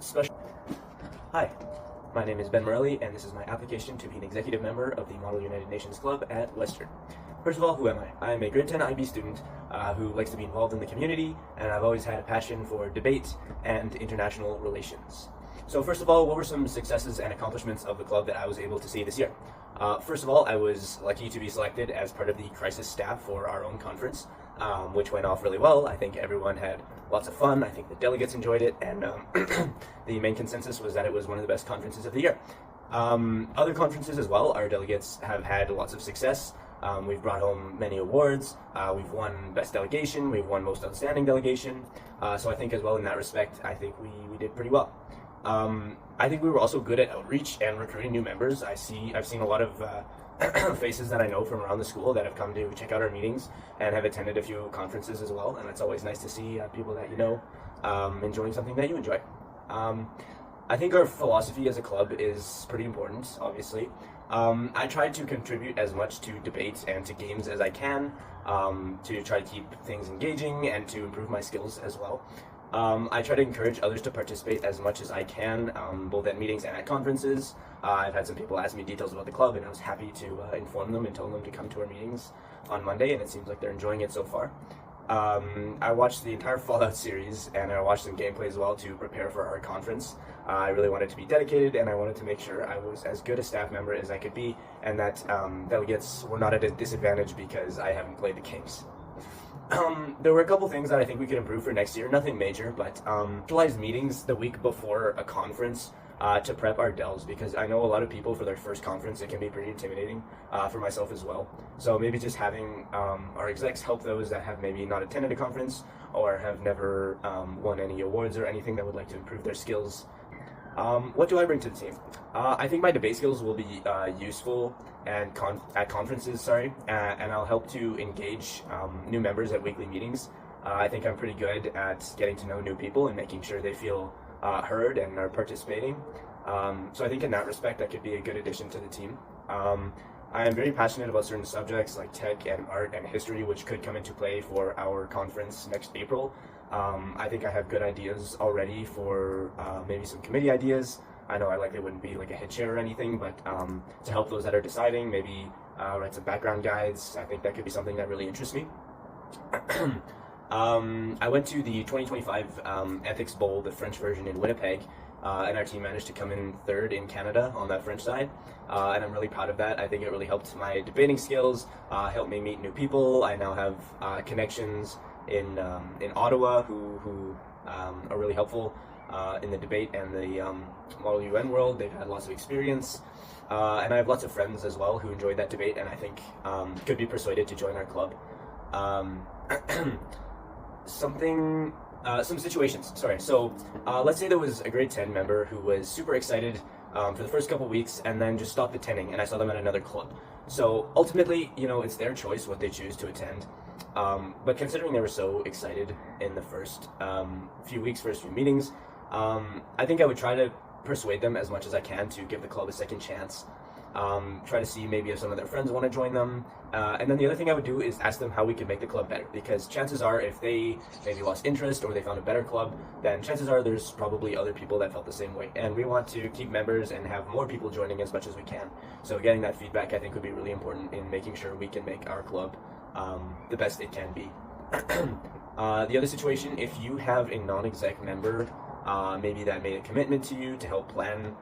special. Hi, my name is Ben Morelli, and this is my application to be an executive member of the Model United Nations Club at Western. First of all, who am I? I'm a grade 10 IB student who likes to be involved in the community, and I've always had a passion for debate and international relations. So first of all, what were some successes and accomplishments of the club that I was able to see this year? First of all, I was lucky to be selected as part of the crisis staff for our own conference, which went off really well. I think everyone had lots of fun. I think the delegates enjoyed it, and the main consensus was that it was one of the best conferences of the year. Other conferences as well, our delegates have had lots of success. We've brought home many awards. We've won Best Delegation. We've won Most Outstanding Delegation. So I think as well in that respect, I think we did pretty well. I think we were also good at outreach and recruiting new members. I've seen a lot of faces that I know from around the school that have come to check out our meetings and have attended a few conferences as well, and it's always nice to see people that you know enjoying something that you enjoy. I think our philosophy as a club is pretty important, obviously. I try to contribute as much to debates and to games as I can, to try to keep things engaging and to improve my skills as well. I try to encourage others to participate as much as I can, both at meetings and at conferences. I've had some people ask me details about the club, and I was happy to inform them and tell them to come to our meetings on Monday, and it seems like they're enjoying it so far. I watched the entire Fallout series, and I watched some gameplay as well to prepare for our conference. I really wanted to be dedicated, and I wanted to make sure I was as good a staff member as I could be, and that delegates were not at a disadvantage because I haven't played the games. There were a couple things that I think we could improve for next year, nothing major, but centralized meetings the week before a conference to prep our DELs, because I know a lot of people for their first conference, it can be pretty intimidating for myself as well. So maybe just having our execs help those that have maybe not attended a conference or have never won any awards or anything that would like to improve their skills. What do I bring to the team? I think my debate skills will be useful and at conferences, and I'll help to engage new members at weekly meetings. I think I'm pretty good at getting to know new people and making sure they feel heard and are participating. So I think in that respect, I could be a good addition to the team. I am very passionate about certain subjects like tech and art and history, which could come into play for our conference next April. I think I have good ideas already for maybe some committee ideas. I know I likely wouldn't be like a head chair or anything, but to help those that are deciding, maybe write some background guides. I think that could be something that really interests me. I went to the 2025 Ethics Bowl, the French version in Winnipeg, and our team managed to come in third in Canada on that French side, and I'm really proud of that. I think it really helped my debating skills, helped me meet new people. I now have connections in Ottawa who are really helpful in the debate and the Model UN world. They've had lots of experience, and I have lots of friends as well who enjoyed that debate and I think could be persuaded to join our club. Some situations, so let's say there was a grade 10 member who was super excited for the first couple weeks and then just stopped attending, and I saw them at another club. So ultimately, it's their choice what they choose to attend. But considering they were so excited in the first few weeks, first few meetings, I think I would try to persuade them as much as I can to give the club a second chance. Try to see maybe if some of their friends want to join them. And then the other thing I would do is ask them how we can make the club better, because chances are if they maybe lost interest or they found a better club, then chances are there's probably other people that felt the same way. And we want to keep members and have more people joining as much as we can. So getting that feedback I think would be really important in making sure we can make our club the best it can be. The other situation, if you have a non-exec member maybe that made a commitment to you to help plan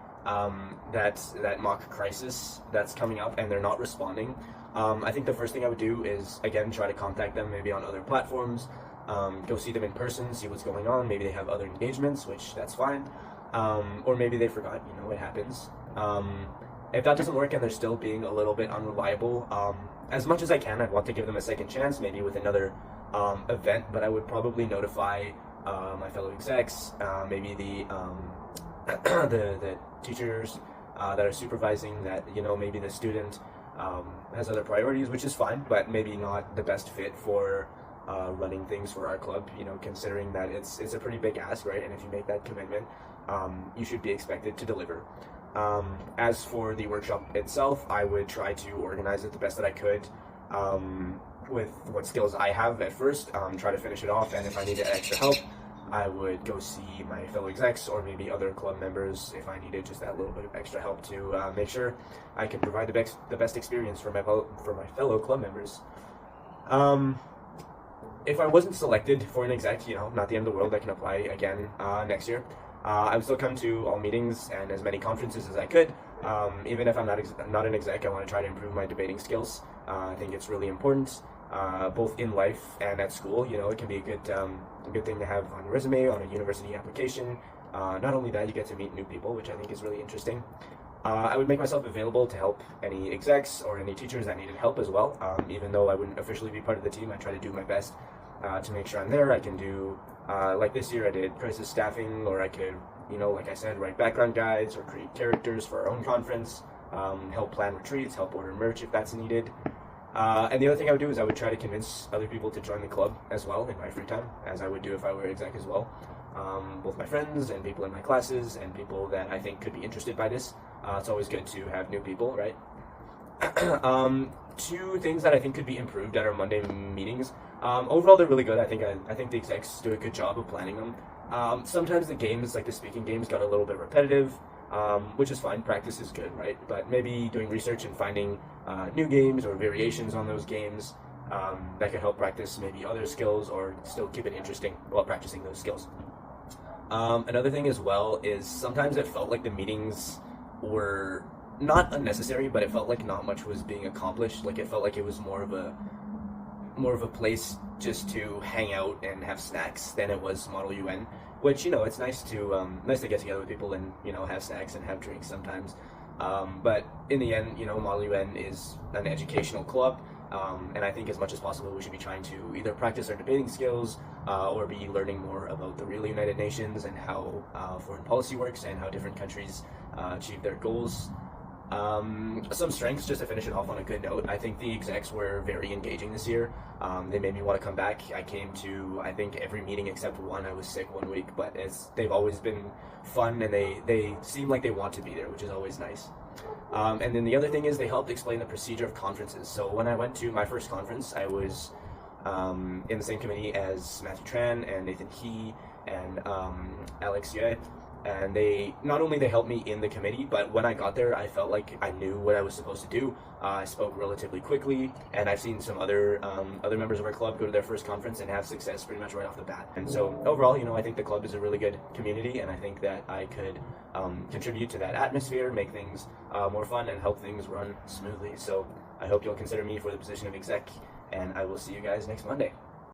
that mock crisis that's coming up and they're not responding, I think the first thing I would do is again try to contact them maybe on other platforms, go see them in person, see what's going on. Maybe they have other engagements, which that's fine, or maybe they forgot. It happens. If that doesn't work and they're still being a little bit unreliable, as much as I can, I'd want to give them a second chance, maybe with another event, but I would probably notify my fellow execs, maybe the teachers that are supervising that, maybe the student has other priorities, which is fine, but maybe not the best fit for running things for our club, considering that it's a pretty big ask, right? And if you make that commitment, you should be expected to deliver. As for the workshop itself, I would try to organize it the best that I could with what skills I have at first, try to finish it off, and if I needed extra help, I would go see my fellow execs or maybe other club members if I needed just that little bit of extra help to make sure I can provide the best experience for my fellow club members. If I wasn't selected for an exec, not the end of the world. I can apply again next year. I would still come to all meetings and as many conferences as I could. Even if I'm not an exec, I want to try to improve my debating skills. I think it's really important, both in life and at school. It can be a good thing to have on your resume, on a university application. Not only that, you get to meet new people, which I think is really interesting. I would make myself available to help any execs or any teachers that needed help as well. Even though I wouldn't officially be part of the team, I try to do my best to make sure I'm there. I can do, like this year I did crisis staffing, or I could, like I said, write background guides or create characters for our own conference, help plan retreats, help order merch if that's needed. And the other thing I would do is I would try to convince other people to join the club as well in my free time, as I would do if I were exec as well. Both my friends and people in my classes and people that I think could be interested by this. It's always good to have new people, right? Two things that I think could be improved at our Monday meetings. Overall, they're really good. I think the execs do a good job of planning them. Sometimes the games, like the speaking games, got a little bit repetitive, which is fine. Practice is good, right? But maybe doing research and finding new games or variations on those games that could help practice maybe other skills or still keep it interesting while practicing those skills. Another thing as well is sometimes it felt like the meetings were not unnecessary, but it felt like not much was being accomplished. Like it felt like it was more of a place just to hang out and have snacks than it was Model UN. Which it's nice to get together with people and have snacks and have drinks sometimes. But in the end, Model UN is an educational club. And I think as much as possible we should be trying to either practice our debating skills or be learning more about the real United Nations and how foreign policy works and how different countries achieve their goals. Some strengths, just to finish it off on a good note. I think the execs were very engaging this year. They made me want to come back. I came to, I think, every meeting except one. I was sick one week, but they've always been fun and they seem like they want to be there, which is always nice. And then the other thing is they helped explain the procedure of conferences. So when I went to my first conference, I was in the same committee as Matthew Tran and Nathan He and Alex Yeh. And they helped me in the committee, but when I got there, I felt like I knew what I was supposed to do. I spoke relatively quickly, and I've seen some other members of our club go to their first conference and have success pretty much right off the bat. And so overall, I think the club is a really good community, and I think that I could contribute to that atmosphere, make things more fun, and help things run smoothly. So I hope you'll consider me for the position of exec, and I will see you guys next Monday.